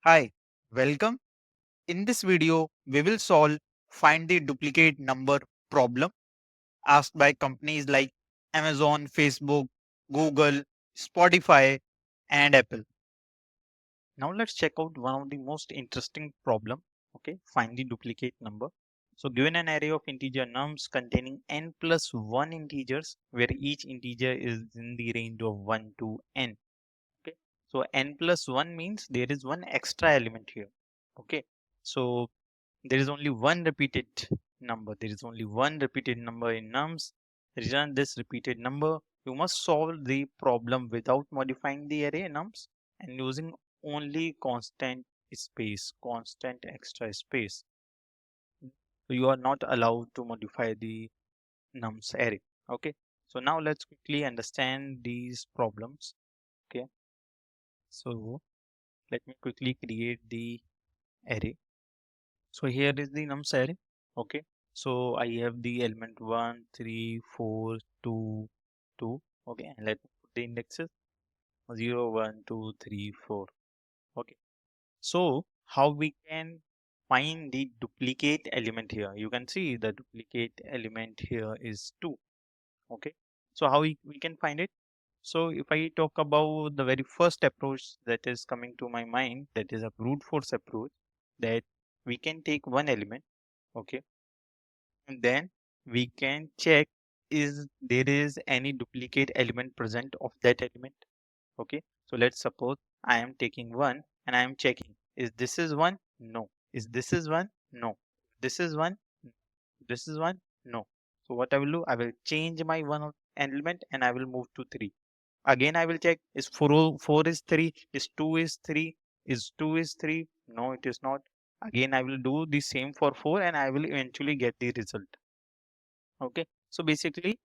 Hi, welcome. In this video, we will solve find the duplicate number problem asked by companies like Amazon, Facebook, Google, Spotify, and Apple. Now let's check out one of the most interesting problem. Okay, find the duplicate number. So given an array of integer nums containing n plus 1 integers where each integer is in the range of 1 to n. Okay, so n plus 1 means there is one extra element here. Okay, so there is only one repeated number. There is only one repeated number in nums. Return this repeated number. You must solve the problem without modifying the array nums and using only constant space, constant extra space. So you are not allowed to modify the nums array. Okay, so now let's quickly understand these problems. Okay, so let me quickly create the array. So here is the nums array. Okay, so I have the element 1, 3, 4, 2, 2. Okay, and let me put the indexes 0, 1, 2, 3, 4. Okay, so how we can find the duplicate element here? You can see the duplicate element here is 2. Okay, so how we can find it? So if I talk about the very first approach that is coming to my mind, that is a brute force approach, that we can take one element. Okay, and then we can check is there is any duplicate element present of that element. Okay, so let's suppose I am taking one and I am checking, is this is one? No. Is this is one? No. This is one? No. This is one? No. So what I will do, I will change my element and I will move to 3. Again I will check, is 4 is 3, is 2 is 3, is 2 is 3? No, it is not. Again I will do the same for 4 and I will eventually get the result. Okay, so basically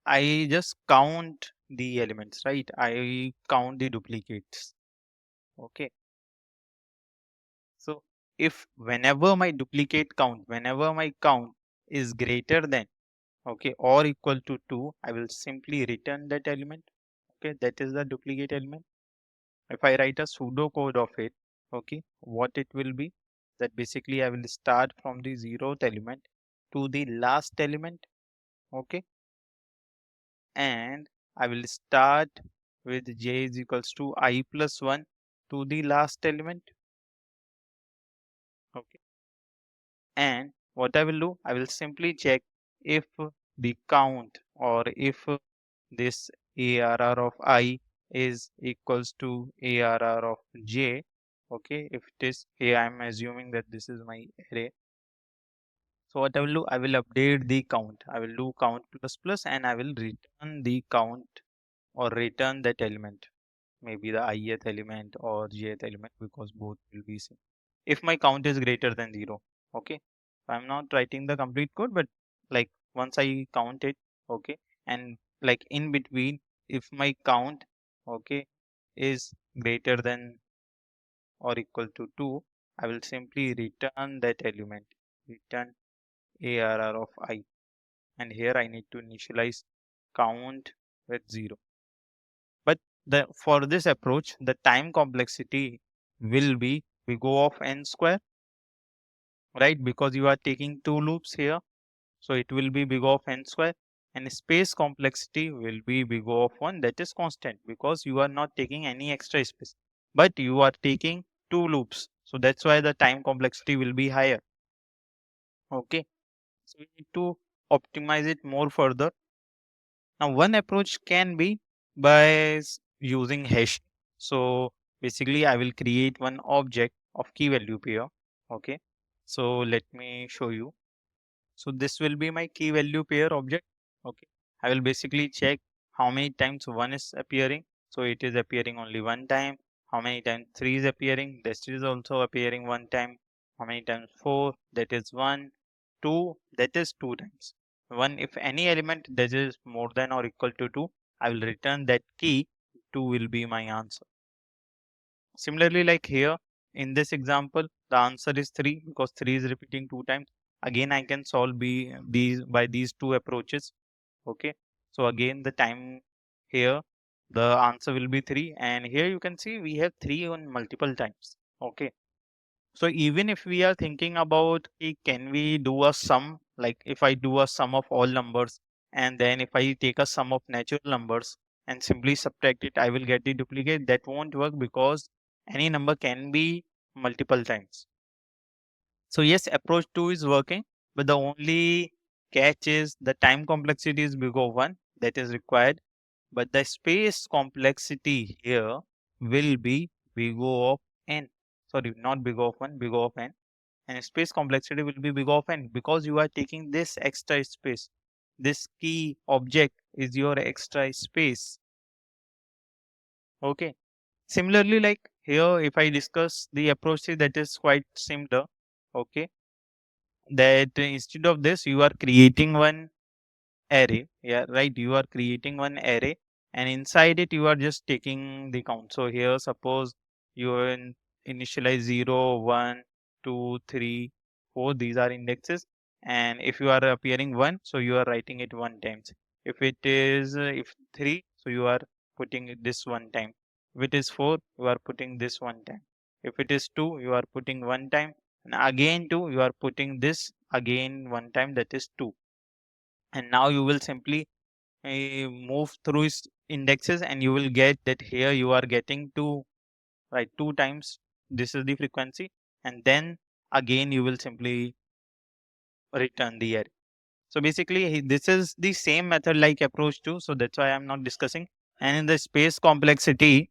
I just count the elements, right? I count the duplicates. Okay, so if whenever my count is greater than, okay, or equal to 2, I will simply return that element. Okay, that is the duplicate element. If I write a pseudo code of it, okay, what it will be, that basically I will start from the 0th element to the last element. Okay, and I will start with j is equals to I plus 1 to the last element. Okay, and what I will do, I will simply check if the count or if this ARR of I is equals to ARR of j. Okay, if it is, here I am assuming that this is my array. So what I will do, I will update the count. I will do count plus plus and I will return the count or return that element, maybe the ith element or jth element, because both will be same if my count is greater than 0. Okay, so I'm not writing the complete code, but like once I count it, okay, and like in between, if my count, okay, is greater than or equal to 2, I will simply return that element, return ARR of I, and here I need to initialize count with 0. But for this approach, the time complexity will be big O of n square, right? Because you are taking two loops here, so it will be big O of n square, and space complexity will be big O of 1, that is constant, because you are not taking any extra space, but you are taking two loops, so that's why the time complexity will be higher. Okay, so we need to optimize it more further. Now, one approach can be by using hash. So basically, I will create one object of key value pair. Okay. So let me show you. So this will be my key value pair object. Okay. I will basically check how many times 1 is appearing. So it is appearing only one time. How many times 3 is appearing? This is also appearing one time. How many times 4? That is 1. 2, that is 2 times. 1, if any element that is more than or equal to 2, I will return that key. 2 will be my answer. Similarly, like here in this example, the answer is 3 because 3 is repeating 2 times. Again, I can solve these by these two approaches. Okay, so again the time here, the answer will be 3, and here you can see we have 3 on multiple times. Okay. So even if we are thinking about can we do a sum, like if I do a sum of all numbers and then if I take a sum of natural numbers and simply subtract it, I will get the duplicate. That won't work because any number can be multiple times. So yes, approach 2 is working, but the only catch is the time complexity is big of 1 that is required, but the space complexity here will be big O of n. Sorry, not big O of 1, big O of n. And space complexity will be big O of n because you are taking this extra space. This key object is your extra space. Okay. Similarly, like here, if I discuss the approach that is quite similar. Okay. That instead of this, you are creating one array. Yeah, right. You are creating one array, and inside it, you are just taking the count. So here, suppose you initialize 0, 1, 2, 3, 4. These are indexes, and if you are appearing 1, so you are writing it 1 times. If it is if 3, so you are putting this 1 time. If it is 4, you are putting this 1 time. If it is 2, you are putting 1 time, and again 2, you are putting this again 1 time. That is 2. And now you will simply move through its indexes and you will get that here you are getting 2, right, 2 times. This is the frequency, and then again you will simply return the array. So basically this is the same method like approach 2, so that's why I'm not discussing. And in the space complexity,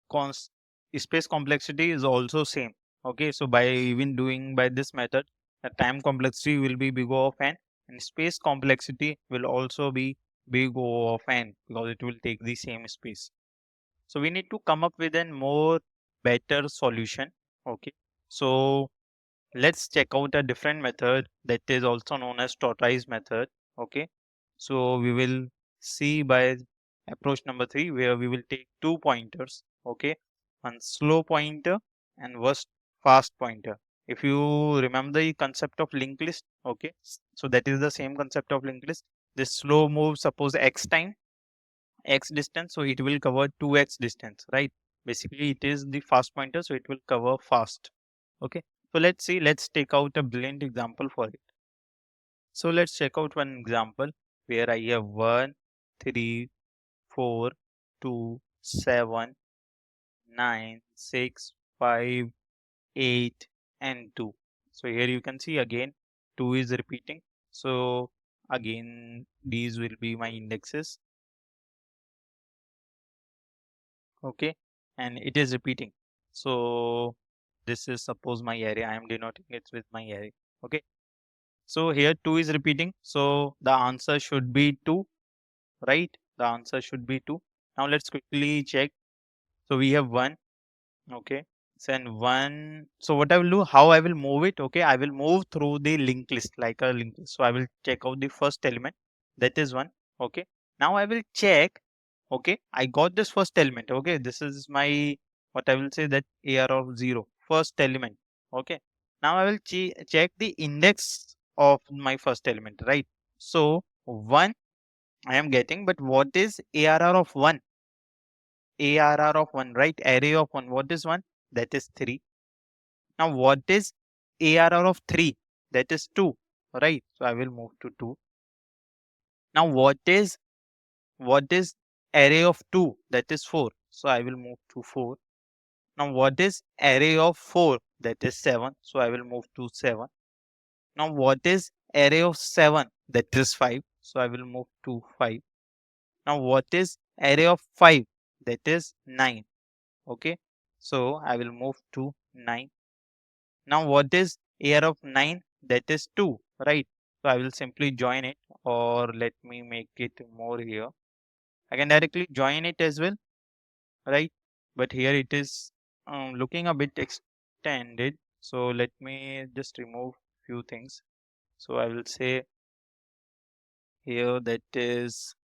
cons space complexity is also same. Okay, so by even doing by this method, the time complexity will be big O of n, and space complexity will also be big O of n because it will take the same space. So we need to come up with a more better solution. Okay, so let's check out a different method that is also known as tortoise method. Okay, so we will see by approach number 3 where we will take 2 pointers. Okay, one slow pointer and one fast pointer. If you remember the concept of linked list, okay, so that is the same concept of linked list. This slow move, suppose x time, x distance, so it will cover 2x distance, right? Basically it is the fast pointer, so it will cover fast. Okay, so let's see, let's take out a brilliant example for it. So let's check out one example where I have 1, 3, 4, 2, 7, 9, 6, 5, 8, and 2. So here you can see again 2 is repeating. So again these will be my indexes. Okay, and it is repeating. So this is suppose my array. I am denoting it with my array. Okay, so here 2 is repeating. So the answer should be 2, right? The answer should be 2. Now let's quickly check. So we have 1. Okay, send 1. So what I will do, how I will move it? Okay, I will move through the linked list like a linked list. So I will check out the first element, that is 1. Okay, now I will check. Okay, I got this first element. Okay, this is my, what I will say, that AR of 0, first element. Okay, now I will check the index of my first element, right? So 1 I am getting, but what is ARR of 1? ARR of 1, right? Array of 1. What is 1? That is 3. Now what is ARR of 3? That is 2, right? So I will move to 2. Now what is array of 2? That is 4. So I will move to 4. Now what is array of 4? That is 7. So I will move to 7. Now what is array of 7? That is 5. So I will move to 5. Now what is array of 5? That is 9. Okay. So I will move to 9. Now what is array of 9? That is 2, right? So I will simply join it, or let me make it more here. I can directly join it as well, right? But here it is looking a bit extended. So let me just remove few things. So I will say here that is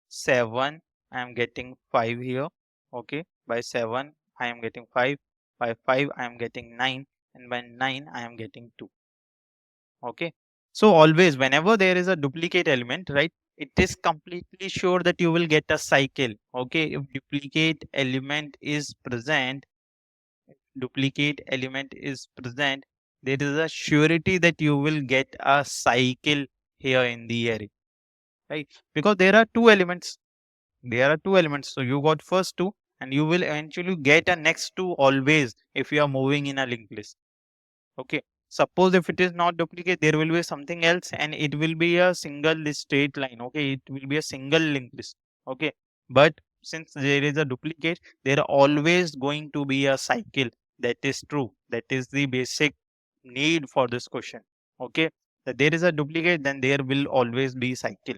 7. I am getting 5 here. Okay, by 7 I am getting 5. By 5 I am getting 9, and by 9 I am getting 2. Okay, so always whenever there is a duplicate element, right, it is completely sure that you will get a cycle. Okay, if duplicate element is present, duplicate element is present, there is a surety that you will get a cycle here in the array, right? Because there are two elements. There are two elements. So you got first two, and you will eventually get a next two always if you are moving in a linked list. Okay. Suppose if it is not duplicate, there will be something else and it will be a single list straight line. Okay. It will be a single linked list. Okay. But since there is a duplicate, there are always going to be a cycle. That is true. That is the basic need for this question. Okay. That there is a duplicate, then there will always be cycle.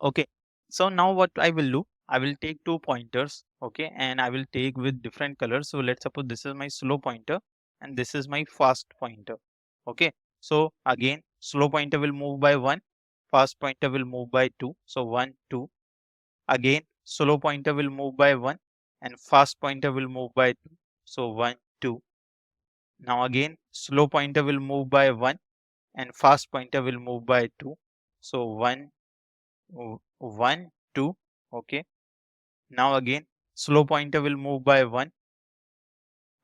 Okay. So now what I will do, I will take two pointers. Okay. And I will take with different colors. So let's suppose this is my slow pointer and this is my fast pointer. Okay. So again, slow pointer will move by 1, fast pointer will move by 2. So 1, 2. Again, slow pointer will move by 1 and fast pointer will move by 2. So 1, 2. Now again, slow pointer will move by 1 and fast pointer will move by 2. So 1, 1, 2. Okay. Now again, slow pointer will move by 1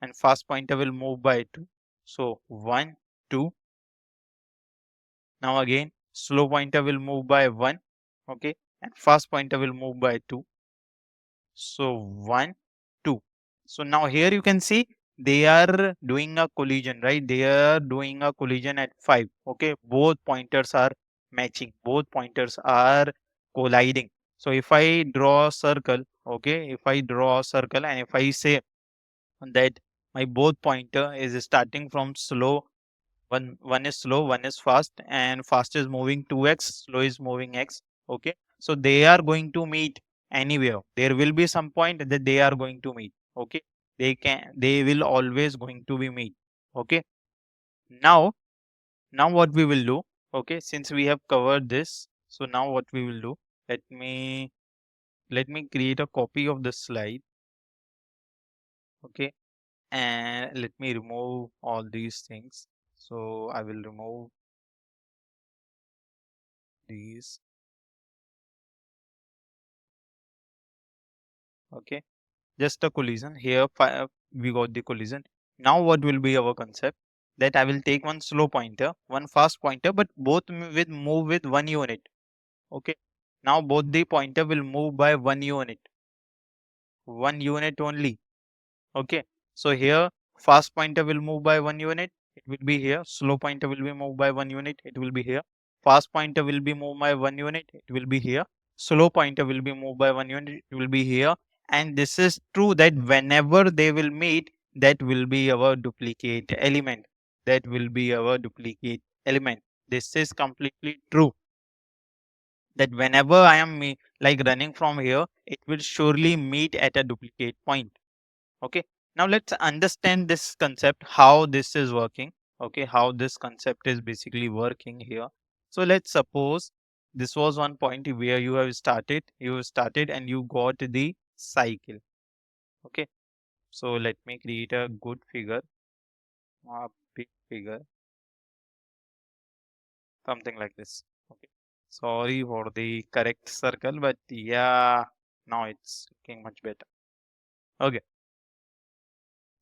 and fast pointer will move by 2. So 1, 2. Now again, slow pointer will move by 1. Okay. And fast pointer will move by 2. So 1, 2. So now here you can see they are doing a collision, right? They are doing a collision at 5. Okay. Both pointers are matching. Both pointers are colliding. So if I draw a circle, okay, if I draw a circle and if I say that my both pointer is starting from slow, one is slow, one is fast, and fast is moving 2x, slow is moving x. Okay. So they are going to meet anywhere. There will be some point that they are going to meet. Okay. They will always going to be meet. Okay. Now, now what we will do, okay, since we have covered this, so now what we will do, let me create a copy of the slide. Okay. And let me remove all these things. So I will remove these. Okay. Just a collision here. We got the collision. Now what will be our concept? That I will take one slow pointer, one fast pointer, but both with move with 1 unit. Okay. Now both the pointer will move by 1 unit. 1 unit only. Okay. So here fast pointer will move by 1 unit. It will be here. Slow pointer will be moved by 1 unit. It will be here. Fast pointer will be moved by 1 unit. It will be here. Slow pointer will be moved by 1 unit. It will be here. And this is true that whenever they will meet, that will be our duplicate element. That will be our duplicate element. This is completely true. That whenever I am like running from here, it will surely meet at a duplicate point. Okay. Now let's understand this concept, how this is working. Okay. How this concept is basically working here. So let's suppose this was one point where you started and you got the cycle. Okay. So let me create a good figure, a big figure, something like this. Okay. Sorry for the correct circle, but yeah, now it's looking much better. Okay.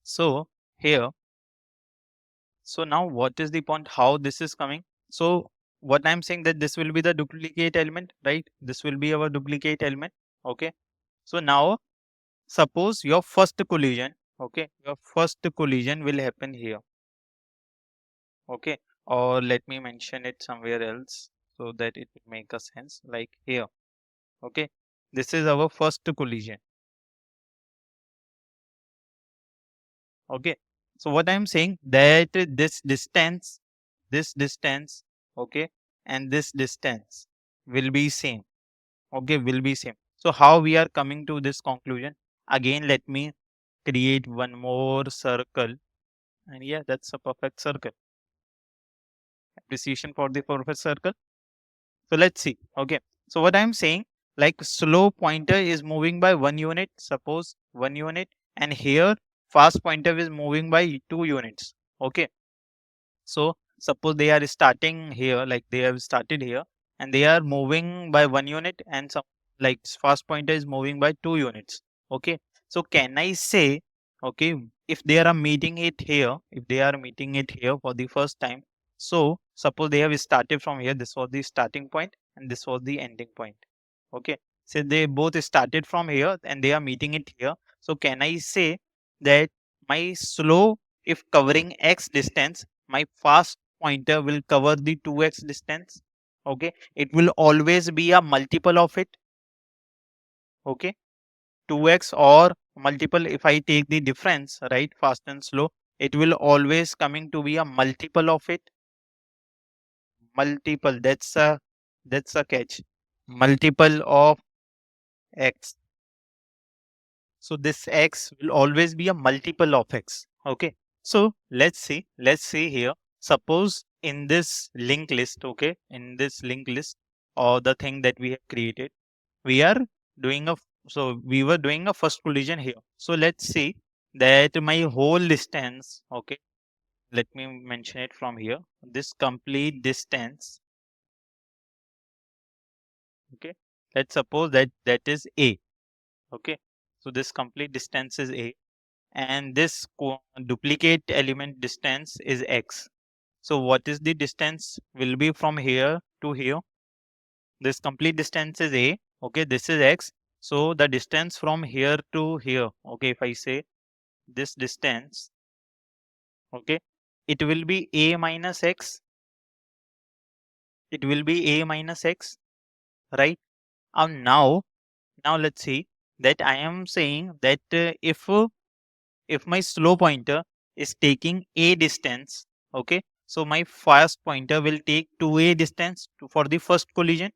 So here, so now what is the point? How this is coming? So what I'm saying that this will be the duplicate element, right? This will be our duplicate element. Okay. So now suppose your first collision, okay, your first collision will happen here. Okay. Or let me mention it somewhere else so that it will make a sense, like here. Okay. This is our first collision. Okay. So what I'm saying that this distance, okay, and this distance will be same. Okay, will be same. So how we are coming to this conclusion? Again, let me create one more circle. And yeah, that's a perfect circle. Appreciation for the perfect circle. So let's see. Okay. So what I'm saying, like slow pointer is moving by 1 unit, suppose 1 unit, and here fast pointer is moving by 2 units. Okay. So suppose they are starting here, like they have started here, and they are moving by 1 unit, and some like fast pointer is moving by 2 units. Okay. So can I say, okay, if they are meeting it here, if they are meeting it here for the first time, so suppose they have started from here, this was the starting point and this was the ending point. Okay, so they both started from here and they are meeting it here. So can I say that my slow, if covering x distance, my fast pointer will cover the 2x distance? Okay, it will always be a multiple of it. Okay, 2x or multiple, if I take the difference, right, fast and slow, it will always coming to be a multiple of it. Multiple, that's a catch. Multiple of x. So this x will always be a multiple of x. Okay. So let's see here. Suppose in this linked list, okay, in this linked list or the thing that we have created, we are doing a so we were doing a first collision here. So let's see that my whole distance, okay, let me mention it from here. This complete distance, okay, let's suppose that that is a, okay. So this complete distance is a and this duplicate element distance is x. So what is the distance will be from here to here? This complete distance is a, okay, this is x. So the distance from here to here, okay, if I say this distance, okay, it will be a minus x, it will be a minus x, right? Now let's see that I am saying that if my slow pointer is taking a distance, okay, so my fast pointer will take 2a distance for the first collision.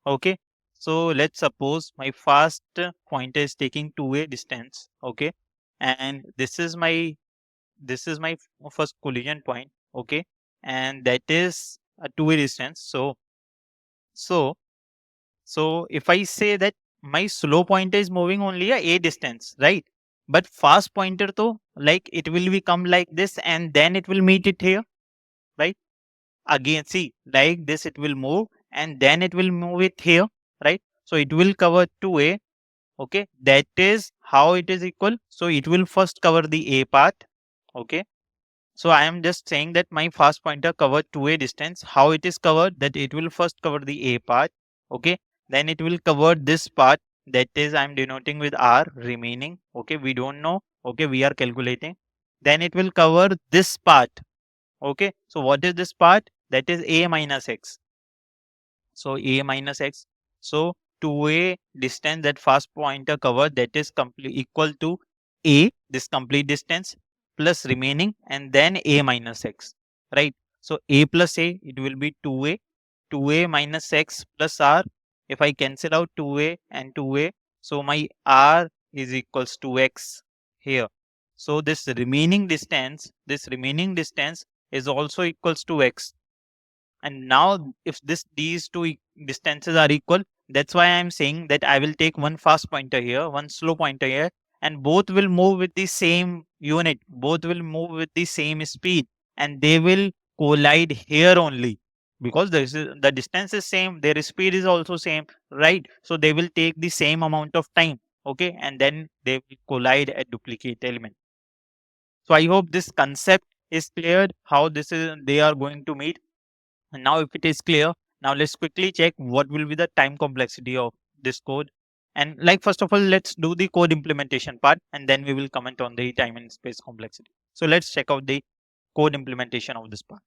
Okay, so let's suppose my fast pointer is taking 2a distance, okay, and this is my first collision point, okay, and that is a 2a distance. So if I say that my slow pointer is moving only a distance, right? But fast pointer though, like it will become like this and then it will meet it here, right? Again, see, like this it will move and then it will move it here, right? So it will cover 2a, okay? That is how it is equal. So it will first cover the a part, okay? So I am just saying that my fast pointer covered 2a distance. How it is covered? That it will first cover the a part. Okay. Then it will cover this part. That is I am denoting with r remaining. Okay. We don't know. Okay. We are calculating. Then it will cover this part. Okay. So what is this part? That is a minus x. So a minus x. So 2a distance that fast pointer covered, that is complete equal to a, this complete distance, plus remaining and then a minus x, right? So a plus a, it will be 2a, 2a minus x plus r. If I cancel out 2a and 2a, so my r is equals to x here. So this remaining distance is also equals to x. And now if these two distances are equal, that's why I'm saying that I will take one fast pointer here, one slow pointer here, and both will move with the same unit, both will move with the same speed, and they will collide here only, because the distance is same, their speed is also same, right? So they will take the same amount of time, okay, and then they will collide at duplicate element. So I hope this concept is cleared, how this is they are going to meet. And now if it is clear, now let's quickly check what will be the time complexity of this code. And like first of all, let's do the code implementation part and then we will comment on the time and space complexity. So let's check out the code implementation of this part.